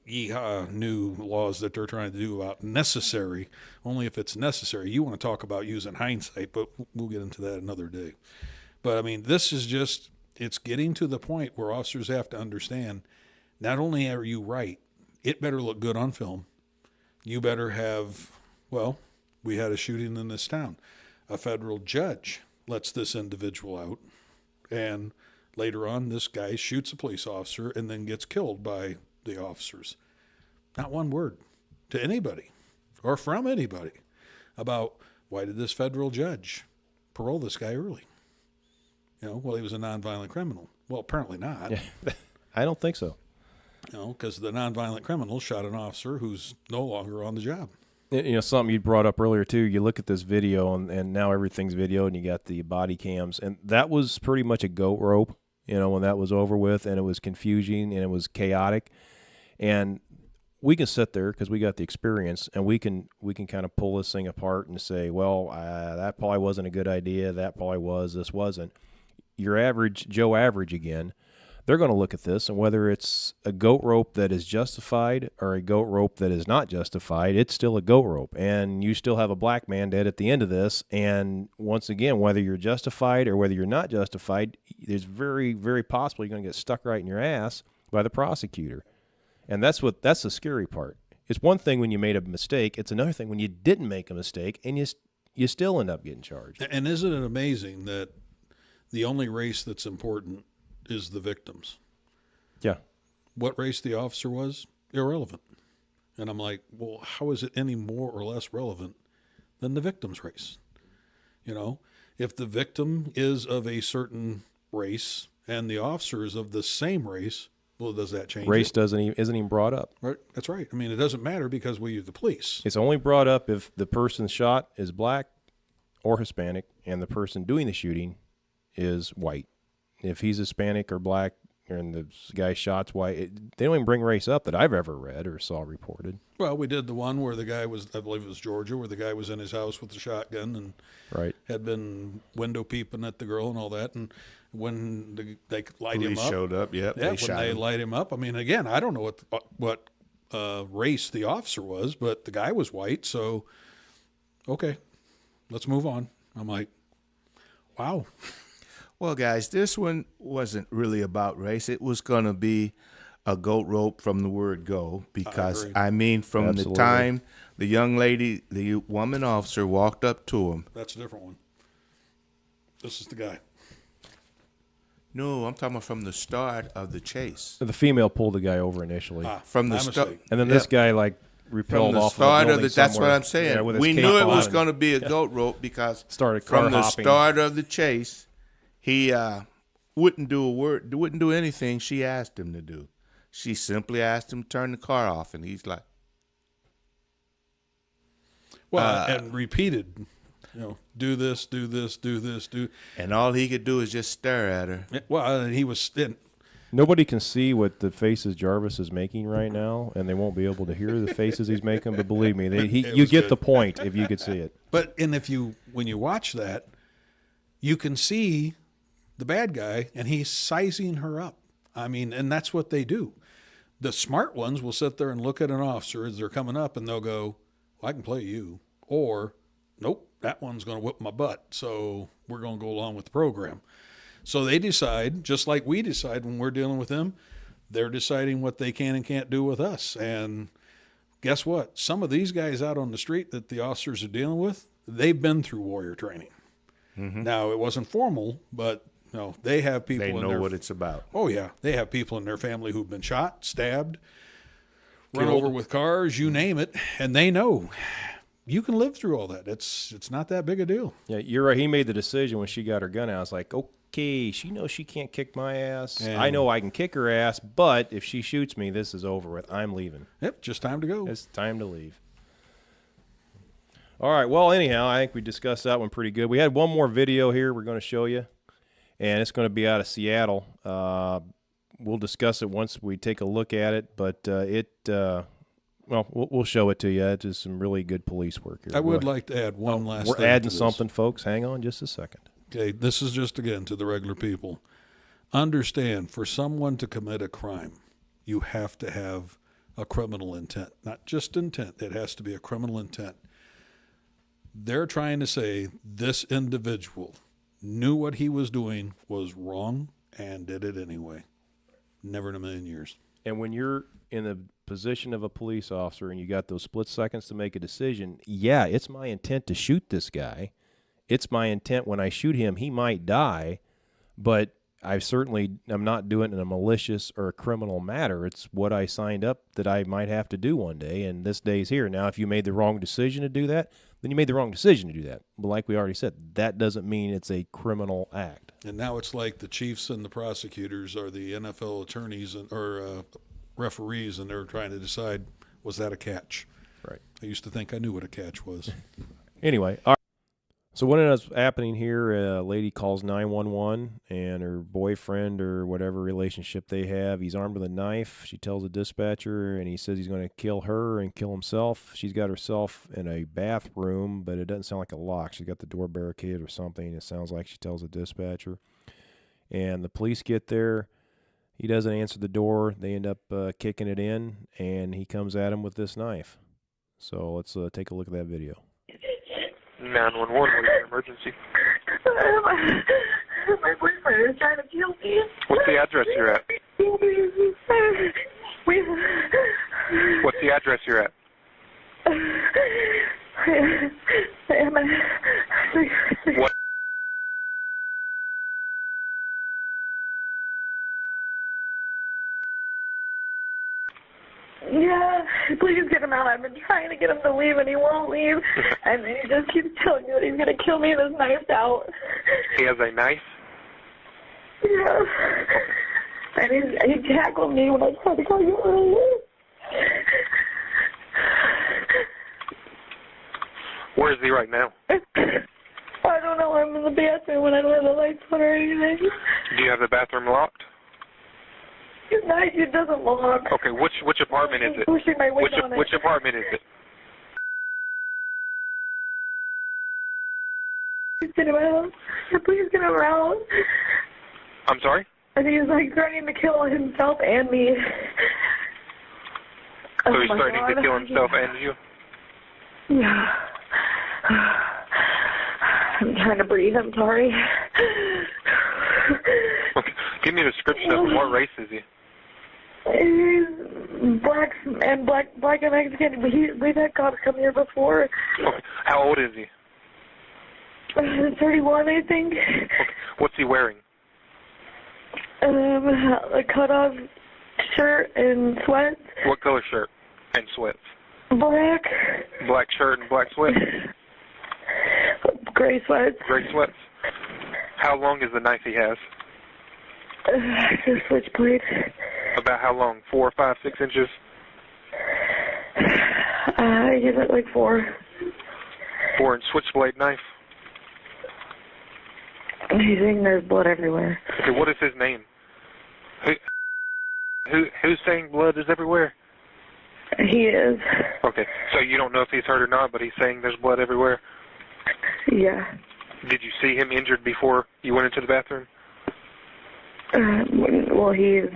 Speaker 11: new laws that they're trying to do about necessary, only if it's necessary. You want to talk about using hindsight, but we'll get into that another day. But, I mean, this is just, it's getting to the point where officers have to understand, not only are you right, it better look good on film. You better have, well, we had a shooting in this town. A federal judge lets this individual out, and later on this guy shoots a police officer and then gets killed by the officers. Not one word to anybody or from anybody about why did this federal judge parole this guy early? You know, well, he was a nonviolent criminal. Well, apparently not.
Speaker 4: I don't think so.
Speaker 11: You know, because the nonviolent criminal shot an officer who's no longer on the job.
Speaker 4: You know, something you brought up earlier, too, you look at this video, and now everything's video, and you got the body cams, and that was pretty much a goat rope, you know, when that was over with, and it was confusing, and it was chaotic. And we can sit there, because we got the experience, and we can kind of pull this thing apart and say, well, that probably wasn't a good idea, that probably was, this wasn't. Your average Joe Average again, they're going to look at this, and whether it's a goat rope that is justified or a goat rope that is not justified, it's still a goat rope. And you still have a black man dead at the end of this. And once again, whether you're justified or whether you're not justified, there's very, very possible you're going to get stuck right in your ass by the prosecutor. And that's the scary part. It's one thing when you made a mistake. It's another thing when you didn't make a mistake and you still end up getting charged.
Speaker 11: And isn't it amazing that the only race that's important is the victims?
Speaker 4: Yeah.
Speaker 11: What race the officer was, irrelevant. And I'm like, well, how is it any more or less relevant than the victim's race? You know, if the victim is of a certain race and the officer is of the same race, well, does that change?
Speaker 4: Race isn't even brought up.
Speaker 11: Right. That's right. I mean, it doesn't matter because we're the police.
Speaker 4: It's only brought up if the person shot is black or Hispanic and the person doing the shooting is white. If he's Hispanic or black and the guy shot's white, they don't even bring race up that I've ever read or saw reported.
Speaker 11: Well, we did the one where the guy was, I believe it was Georgia, where the guy was in his house with the shotgun and had been window peeping at the girl and all that. And when they light him up.
Speaker 12: Showed up, yep.
Speaker 11: Yeah, when they light him up. I mean, again, I don't know what race the officer was, but the guy was white. So, okay, let's move on. I'm like, wow.
Speaker 12: Well, guys, this one wasn't really about race. It was going to be a goat rope from the word go because, I mean, from
Speaker 4: Absolutely.
Speaker 12: the time the young lady, the woman officer walked up to him.
Speaker 11: That's a different one. This is the guy.
Speaker 12: No, I'm talking about from the start of the chase.
Speaker 4: The female pulled the guy over initially.
Speaker 12: From the start.
Speaker 4: And then this guy, like, repelled off
Speaker 12: start
Speaker 4: of the
Speaker 12: that's what I'm saying.
Speaker 4: Yeah,
Speaker 12: we knew it was going to be a goat rope because
Speaker 4: started
Speaker 12: from the
Speaker 4: hopping.
Speaker 12: start of the chase, he wouldn't do a word, wouldn't do anything she asked him to do. She simply asked him to turn the car off, and he's like,
Speaker 11: well, and repeated, you know, do this, do this, do this, do.
Speaker 12: And all he could do is just stare at her.
Speaker 11: Well, he was.
Speaker 4: Nobody can see what the faces Jarvis is making right now, and they won't be able to hear the faces he's making. But believe me, you get the point if you could see it.
Speaker 11: But when you watch that, you can see the bad guy, and he's sizing her up. I mean, and that's what they do. The smart ones will sit there and look at an officer as they're coming up, and they'll go, well, I can play you. Or, nope, that one's going to whip my butt, so we're going to go along with the program. So they decide, just like we decide when we're dealing with them, they're deciding what they can and can't do with us. And guess what? Some of these guys out on the street that the officers are dealing with, they've been through warrior training. Mm-hmm. Now, it wasn't formal, but no, they have people.
Speaker 12: They know what it's about.
Speaker 11: Oh, yeah. They have people in their family who've been shot, stabbed, run over with cars, you name it, and they know you can live through all that. It's not that big a deal.
Speaker 4: Yeah, you're right. He made the decision when she got her gun out. I was like, okay, she knows she can't kick my ass. And I know I can kick her ass, but if she shoots me, this is over with. I'm leaving.
Speaker 11: Yep, just time to go.
Speaker 4: It's time to leave. All right, well, anyhow, I think we discussed that one pretty good. We had one more video here we're going to show you, and it's going to be out of Seattle. We'll discuss it once we take a look at it, but well, we'll show it to you. It's just some really good police work here.
Speaker 11: I would like to add one last thing.
Speaker 4: We're adding something, folks. Hang on just a second.
Speaker 11: Okay, this is just, again, to the regular people. Understand, for someone to commit a crime, you have to have a criminal intent. Not just intent. It has to be a criminal intent. They're trying to say this individual knew what he was doing was wrong and did it anyway. Never in a million years.
Speaker 4: And when you're in the position of a police officer and you got those split seconds to make a decision, yeah, it's my intent to shoot this guy. It's my intent when I shoot him, he might die, but I'm not doing it in a malicious or a criminal matter. It's what I signed up that I might have to do one day, and this day's here. Now, if you made the wrong decision to do that, then you made the wrong decision to do that. But like we already said, that doesn't mean it's a criminal act.
Speaker 11: And now it's like the chiefs and the prosecutors are the NFL attorneys or referees, and they're trying to decide, was that a catch?
Speaker 4: Right.
Speaker 11: I used to think I knew what a catch was.
Speaker 4: Anyway, all right. So what ends up happening here, a lady calls 911, and her boyfriend or whatever relationship they have, he's armed with a knife. She tells the dispatcher, and he says he's going to kill her and kill himself. She's got herself in a bathroom, but it doesn't sound like a lock. She's got the door barricaded or something. It sounds like she tells the dispatcher. And the police get there. He doesn't answer the door. They end up kicking it in, and he comes at him with this knife. So let's take a look at that video.
Speaker 13: 911, what is your emergency?
Speaker 14: My boyfriend is trying to kill me.
Speaker 13: What's the address you're at? What's the address you're at? What?
Speaker 14: Yeah, please get him out. I've been trying to get him to leave, and he won't leave. And he just keeps telling me that he's going to kill me with his knife out.
Speaker 13: He has a knife?
Speaker 14: Yeah. And he tackled me when I tried to call you earlier.
Speaker 13: Where is he right now?
Speaker 14: I don't know. I'm in the bathroom when I don't have the lights on or anything.
Speaker 13: Do you have the bathroom locked?
Speaker 14: No, it doesn't lock.
Speaker 13: Okay, which apartment is it?
Speaker 14: Pushing my weight on it.
Speaker 13: Which apartment is it?
Speaker 14: Please get him out. Please get him out.
Speaker 13: I'm sorry?
Speaker 14: And he's like threatening to kill himself and me.
Speaker 13: So he's threatening to kill himself and you?
Speaker 14: Yeah. I'm trying to breathe. I'm sorry.
Speaker 13: Okay. Give me a description of him. What race is he?
Speaker 14: He's black and Mexican. We've had cops come here before.
Speaker 13: Okay. How old is he?
Speaker 14: 31, I think.
Speaker 13: Okay. What's he wearing?
Speaker 14: A cut-off shirt and sweats.
Speaker 13: What color shirt and sweats?
Speaker 14: Black.
Speaker 13: Black shirt and black sweats?
Speaker 14: Gray sweats.
Speaker 13: Gray sweats. How long is the knife he has?
Speaker 14: The switchblade.
Speaker 13: About how long? 4, 5, 6 inches?
Speaker 14: I give it like 4.
Speaker 13: 4-inch switchblade knife?
Speaker 14: He's saying there's blood everywhere.
Speaker 13: Okay, what is his name? Who's saying blood is everywhere?
Speaker 14: He is.
Speaker 13: Okay, so you don't know if he's hurt or not, but he's saying there's blood everywhere?
Speaker 14: Yeah.
Speaker 13: Did you see him injured before you went into the bathroom?
Speaker 14: Well, he's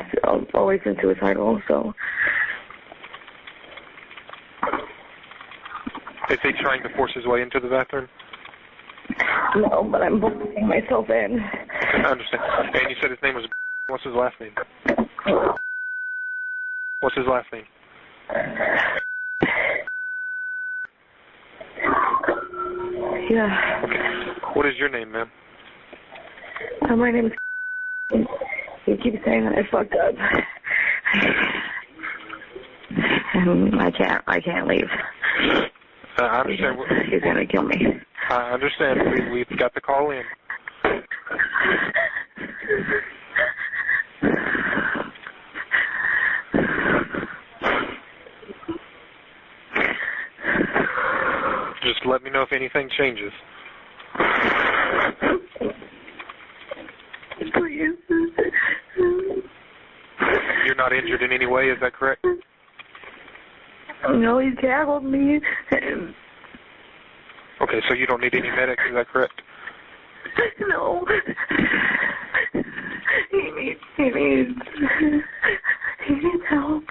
Speaker 14: always been suicidal, so.
Speaker 13: Is he trying to force his way into the bathroom?
Speaker 14: No, but I'm forcing myself in.
Speaker 13: Okay, I understand. And you said his name was... What's his last name? What's his last name?
Speaker 14: Yeah.
Speaker 13: Okay. What is your name, ma'am?
Speaker 14: My name is... You keep saying that I fucked up. And I can't leave.
Speaker 13: I understand.
Speaker 14: He's gonna kill me.
Speaker 13: I understand. We've got the call in. Just let me know if anything changes.
Speaker 14: Please.
Speaker 13: You're not injured in any way, is that correct?
Speaker 14: No, he tackled me.
Speaker 13: Okay, so you don't need any medics, is that correct?
Speaker 14: No. He needs help.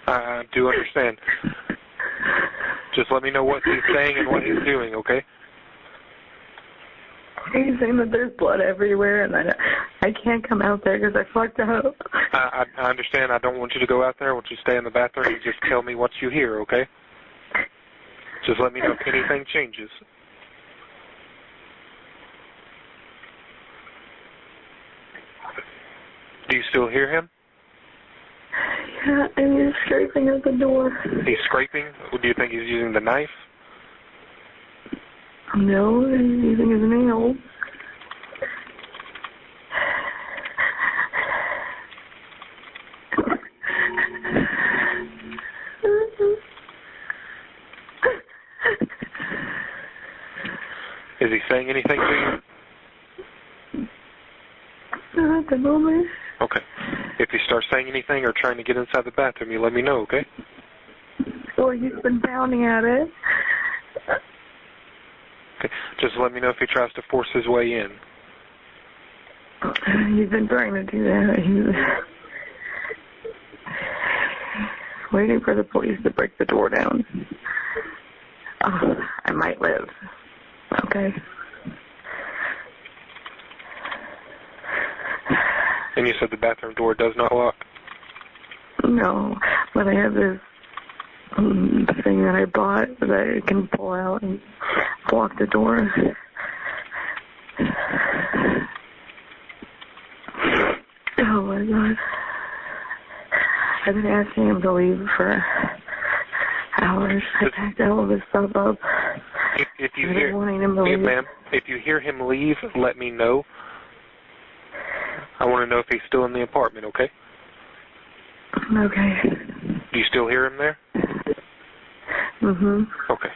Speaker 13: I do understand. Just let me know what he's saying and what he's doing, okay?
Speaker 14: He's saying that there's blood everywhere and that I can't come out there because I fucked up.
Speaker 13: I understand. I don't want you to go out there. I want you to stay in the bathroom and just tell me what you hear, okay? Just let me know if anything changes. Do you still hear him?
Speaker 14: Yeah, and he's scraping at the door.
Speaker 13: He's scraping? Do you think he's using the knife?
Speaker 14: No, he's using his nails.
Speaker 13: Is he saying anything to you?
Speaker 14: Not at the moment.
Speaker 13: Okay. If he starts saying anything or trying to get inside the bathroom, you let me know, okay?
Speaker 14: Well, he's been pounding at it.
Speaker 13: Okay. Just let me know if he tries to force his way in.
Speaker 14: He's been trying to do that. waiting for the police to break the door down. Oh, I might live. Okay.
Speaker 13: And you said the bathroom door does not lock?
Speaker 14: No, but I have this thing that I bought that I can pull out and block the door. Oh my God. I've been asking him to leave for hours. I packed all of his stuff up.
Speaker 13: If you
Speaker 14: I've
Speaker 13: hear,
Speaker 14: been wanting him to leave.
Speaker 13: ma'am, if you hear him leave, let me know. I want to know if he's still in the apartment, okay?
Speaker 14: Okay.
Speaker 13: Do you still hear him there?
Speaker 14: Mm-hmm.
Speaker 13: Okay.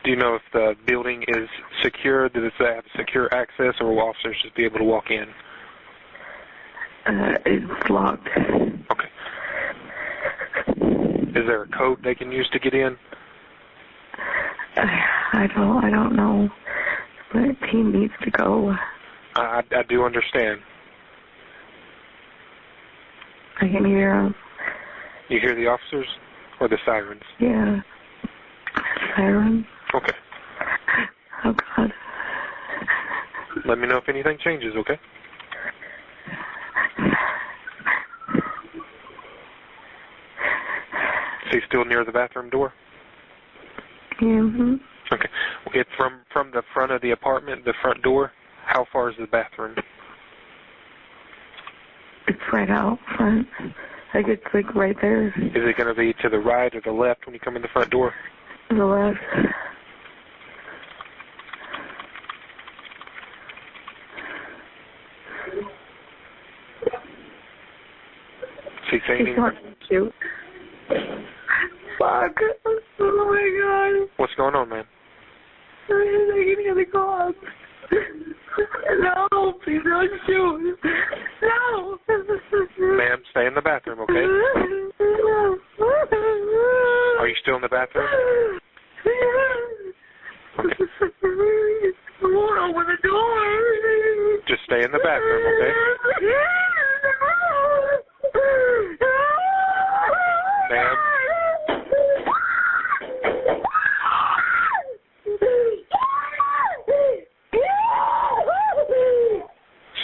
Speaker 13: Do you know if the building is secure? Does it have secure access, or will officers just be able to walk in?
Speaker 14: It's locked.
Speaker 13: Okay. Is there a code they can use to get in?
Speaker 14: I don't know. My team needs to go.
Speaker 13: I do understand.
Speaker 14: I can hear them.
Speaker 13: You hear the officers or the sirens?
Speaker 14: Yeah. Sirens.
Speaker 13: Okay.
Speaker 14: Oh, God.
Speaker 13: Let me know if anything changes, okay? Is he still near the bathroom door?
Speaker 14: Mm-hmm.
Speaker 13: Okay. It's from the front of the apartment, the front door. How far is the bathroom?
Speaker 14: It's right out front. Like, it's like right there.
Speaker 13: Is it going to be to the right or the left when you come in the front door?
Speaker 14: To the left.
Speaker 13: Is he saying
Speaker 14: He's not cute. Fuck. Oh my God.
Speaker 13: What's going on, man?
Speaker 14: I can hear the cops. No, please don't shoot. No.
Speaker 13: Ma'am, stay in the bathroom, okay? Are you still in the bathroom? Okay.
Speaker 14: I won't open the door.
Speaker 13: Just stay in the bathroom, okay? Ma'am?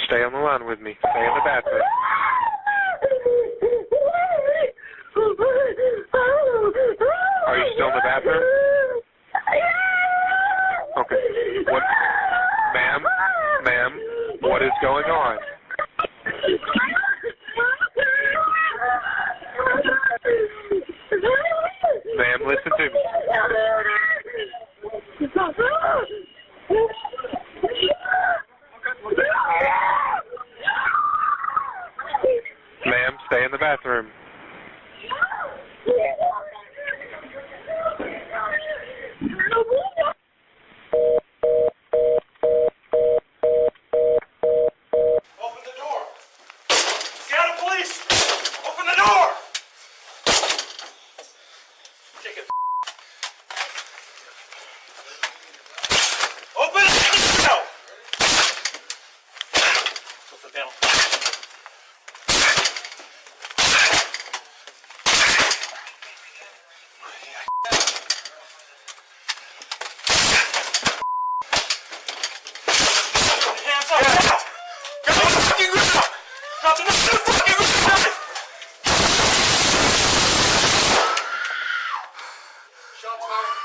Speaker 13: Stay on the line with me. Stay in the bathroom. Are you still in the bathroom? Okay. What? Ma'am, what is going on? Ma'am, listen to me. Ma'am, stay in the bathroom.
Speaker 9: Open the door. Seattle Police, open the door. Take it. Open the window. Go for the panel. Hands up now. Drop the fucking ground. Drop the fucking ground. Shots fired.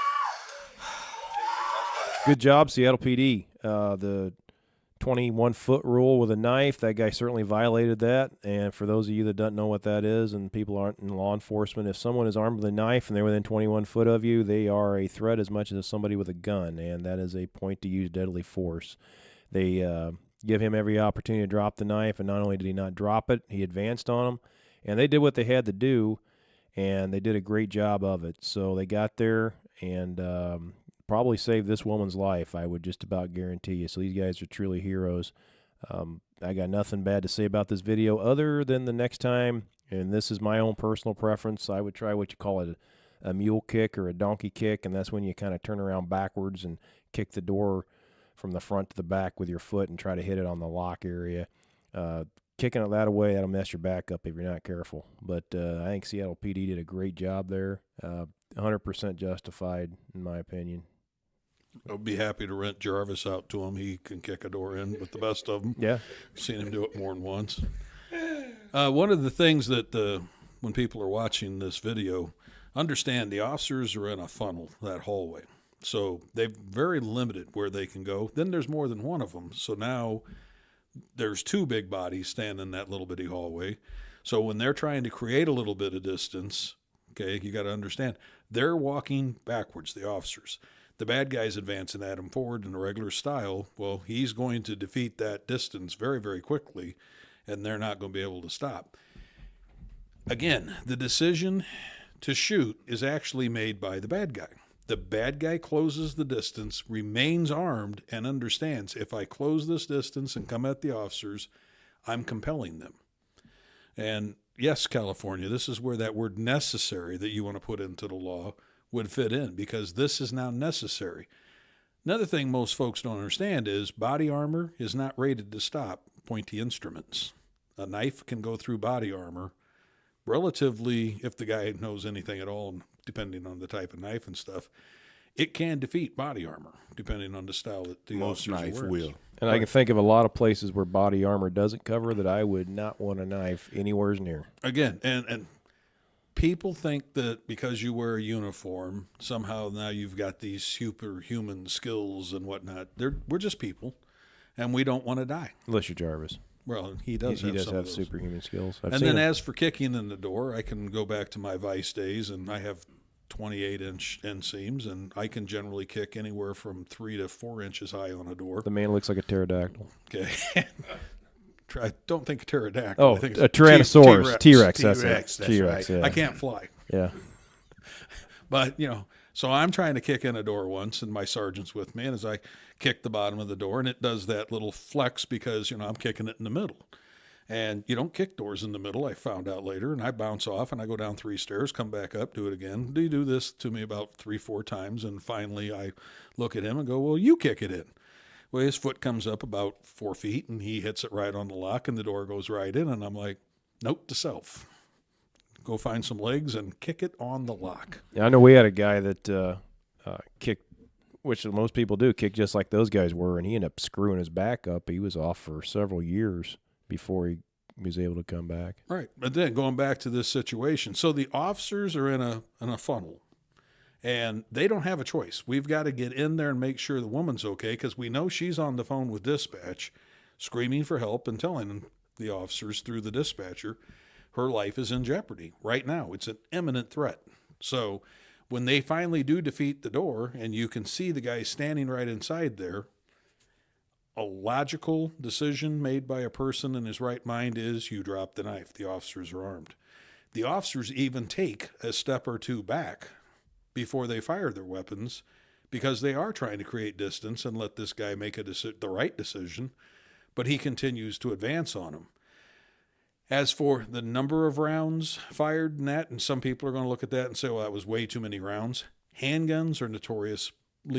Speaker 4: Good job, Seattle PD. The 21-foot rule with a knife, that guy certainly violated that. And for those of you that don't know what that is, and people aren't in law enforcement, if someone is armed with a knife and they're within 21 foot of you, they are a threat as much as somebody with a gun, and that is a point to use deadly force. They give him every opportunity to drop the knife, and not only did he not drop it, he advanced on him. And they did what they had to do, and they did a great job of it. So they got there and probably saved this woman's life, I would just about guarantee you. So these guys are truly heroes. I got nothing bad to say about this video other than the next time, and this is my own personal preference, I would try what you call it, a mule kick or a donkey kick, and that's when you kind of turn around backwards and kick the door from the front to the back with your foot and try to hit it on the lock area. Kicking it that away, that'll mess your back up if you're not careful. But I think Seattle PD did a great job there. 100% justified, in my opinion.
Speaker 11: I'll be happy to rent Jarvis out to him. He can kick a door in with the best of them.
Speaker 4: Yeah.
Speaker 11: Seen him do it more than once. One of the things that when people are watching this video, understand the officers are in a funnel, that hallway. So they're very limited where they can go. Then there's more than one of them. So now there's two big bodies standing in that little bitty hallway. So when they're trying to create a little bit of distance, okay, you got to understand, they're walking backwards, the officers. The bad guy's advancing at him forward in a regular style. Well, he's going to defeat that distance very, very quickly, and they're not going to be able to stop. Again, the decision to shoot is actually made by the bad guy. The bad guy closes the distance, remains armed, and understands if I close this distance and come at the officers, I'm compelling them. And yes, California, this is where that word necessary that you want to put into the law would fit in, because this is now necessary. Another thing most folks don't understand is body armor is not rated to stop pointy instruments. A knife can go through body armor relatively, if the guy knows anything at all, depending on the type of knife and stuff. It can defeat body armor, depending on the style that the
Speaker 12: most knife will.
Speaker 4: And I can think of a lot of places where body armor doesn't cover that I would not want a knife anywhere near.
Speaker 11: Again, and people think that because you wear a uniform, somehow now you've got these superhuman skills and whatnot. We're just people, and we don't want to die.
Speaker 4: Unless you're Jarvis.
Speaker 11: Well, he does
Speaker 4: have superhuman skills.
Speaker 11: And then as for kicking in the door, I can go back to my Vice days, and I have 28-inch inseams, and I can generally kick anywhere from 3 to 4 inches high on a door.
Speaker 4: The man looks like a pterodactyl.
Speaker 11: Okay. I don't think a pterodactyl.
Speaker 4: Oh,
Speaker 11: I think
Speaker 4: a Tyrannosaurus. T-Rex.
Speaker 12: That's
Speaker 4: T-Rex,
Speaker 12: right.
Speaker 4: yeah.
Speaker 11: I can't fly.
Speaker 4: Yeah.
Speaker 11: But, so I'm trying to kick in a door once, and my sergeant's with me, and as I kick the bottom of the door, and it does that little flex because, I'm kicking it in the middle. And you don't kick doors in the middle, I found out later, and I bounce off, and I go down 3 stairs, come back up, do it again. You do this to me about 3-4 times, and finally I look at him and go, well, you kick it in. Well, his foot comes up about 4 feet, and he hits it right on the lock, and the door goes right in, and I'm like, note to self. Go find some legs and kick it on the lock.
Speaker 4: Yeah, I know we had a guy that kicked, which most people do, kick just like those guys were, and he ended up screwing his back up. He was off for several years before he was able to come back.
Speaker 11: Right. But then going back to this situation, so the officers are in a funnel, and they don't have a choice. We've got to get in there and make sure the woman's okay, because we know she's on the phone with dispatch, screaming for help and telling the officers through the dispatcher her life is in jeopardy right now. It's an imminent threat. So when they finally do defeat the door, and you can see the guy standing right inside there, a logical decision made by a person in his right mind is you drop the knife. The officers are armed. The officers even take a step or two back before they fire their weapons, because they are trying to create distance and let this guy make the right decision, but he continues to advance on him. As for the number of rounds fired in that, and some people are going to look at that and say, well, that was way too many rounds. Handguns are notoriously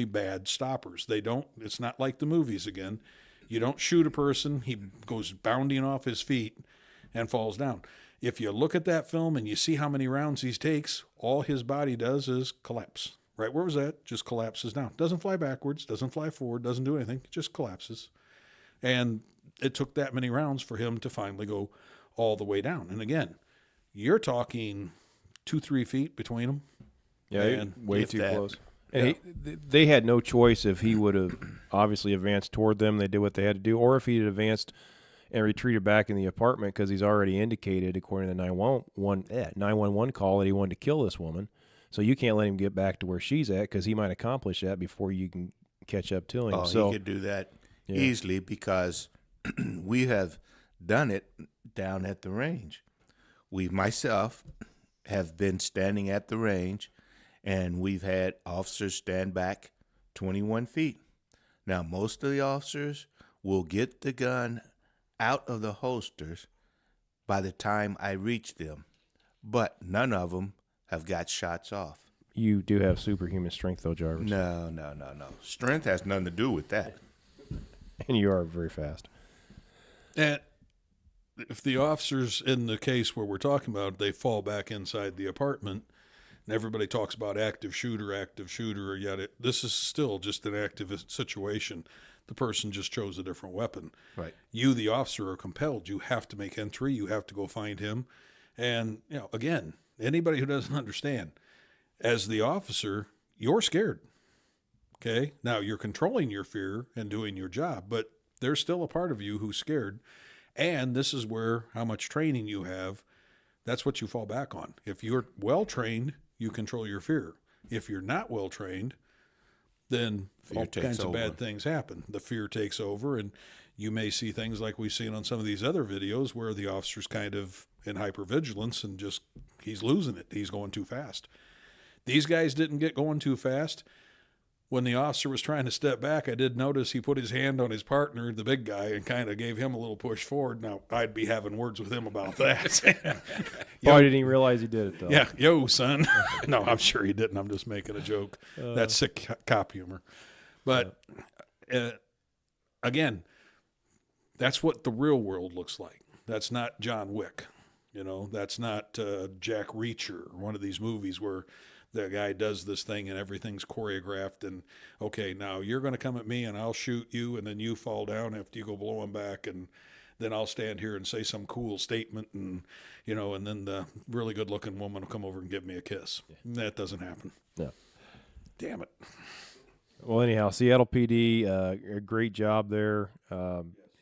Speaker 11: bad stoppers. It's not like the movies again. You don't shoot a person, he goes bounding off his feet and falls down. If you look at that film and you see how many rounds he takes, all his body does is collapse. Right where was that? Just collapses down. Doesn't fly backwards, doesn't fly forward, doesn't do anything. It just collapses. And it took that many rounds for him to finally go all the way down. And again, you're talking 2-3 feet between them.
Speaker 4: Yeah, way too close. And they had no choice if he would have obviously advanced toward them. They did what they had to do, or if he had advanced and retreated back in the apartment, because he's already indicated, according to the 911 call, that he wanted to kill this woman. So you can't let him get back to where she's at, because he might accomplish that before you can catch up to him.
Speaker 12: Oh, he could do that easily, because we have done it down at the range. Myself have been standing at the range, and we've had officers stand back 21 feet. Now, most of the officers will get the gun out of the holsters by the time I reach them, but none of them have got shots off.
Speaker 4: You do have superhuman strength, though, Jarvis.
Speaker 12: No. Strength has nothing to do with that.
Speaker 4: And you are very fast.
Speaker 11: And if the officers in the case where we're talking about, they fall back inside the apartment, and everybody talks about active shooter, or yet this is still just an active situation. The person just chose a different weapon.
Speaker 12: Right.
Speaker 11: You, the officer, are compelled. You have to make entry. You have to go find him. And, again, anybody who doesn't understand, as the officer, you're scared. Okay? Now, you're controlling your fear and doing your job, but there's still a part of you who's scared. And this is where how much training you have, that's what you fall back on. If you're well-trained, you control your fear. If you're not well-trained, then all kinds of bad things happen. The fear takes over, and you may see things like we've seen on some of these other videos where the officer's kind of in hypervigilance and just he's losing it. He's going too fast. These guys didn't get going too fast. When the officer was trying to step back, I did notice he put his hand on his partner, the big guy, and kind of gave him a little push forward. Now, I'd be having words with him about that.
Speaker 4: Probably didn't even realize he did it, though.
Speaker 11: Yeah, yo, son. No, I'm sure he didn't. I'm just making a joke. That's sick cop humor. But, again, that's what the real world looks like. That's not John Wick. That's not Jack Reacher, one of these movies where the guy does this thing and everything's choreographed and, okay, now you're going to come at me and I'll shoot you and then you fall down after you go blow him back and then I'll stand here and say some cool statement and, and then the really good-looking woman will come over and give me a kiss. Yeah. That doesn't happen.
Speaker 4: No.
Speaker 11: Damn it.
Speaker 4: Well, anyhow, Seattle PD, a great job there.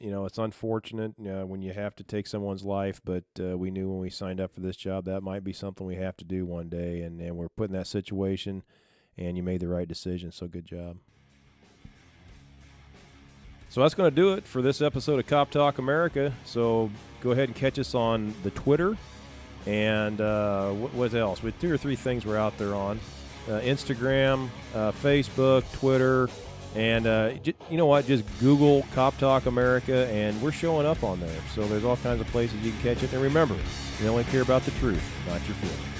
Speaker 4: It's unfortunate when you have to take someone's life, but we knew when we signed up for this job that might be something we have to do one day, and we're put in that situation, and you made the right decision, so good job. So that's going to do it for this episode of Cop Talk America. So go ahead and catch us on the Twitter, and what else? With 2 or 3 things we're out there on. Instagram, Facebook, Twitter, and you know what? Just Google Cop Talk America, and we're showing up on there. So there's all kinds of places you can catch it. And remember, you only care about the truth, not your feelings.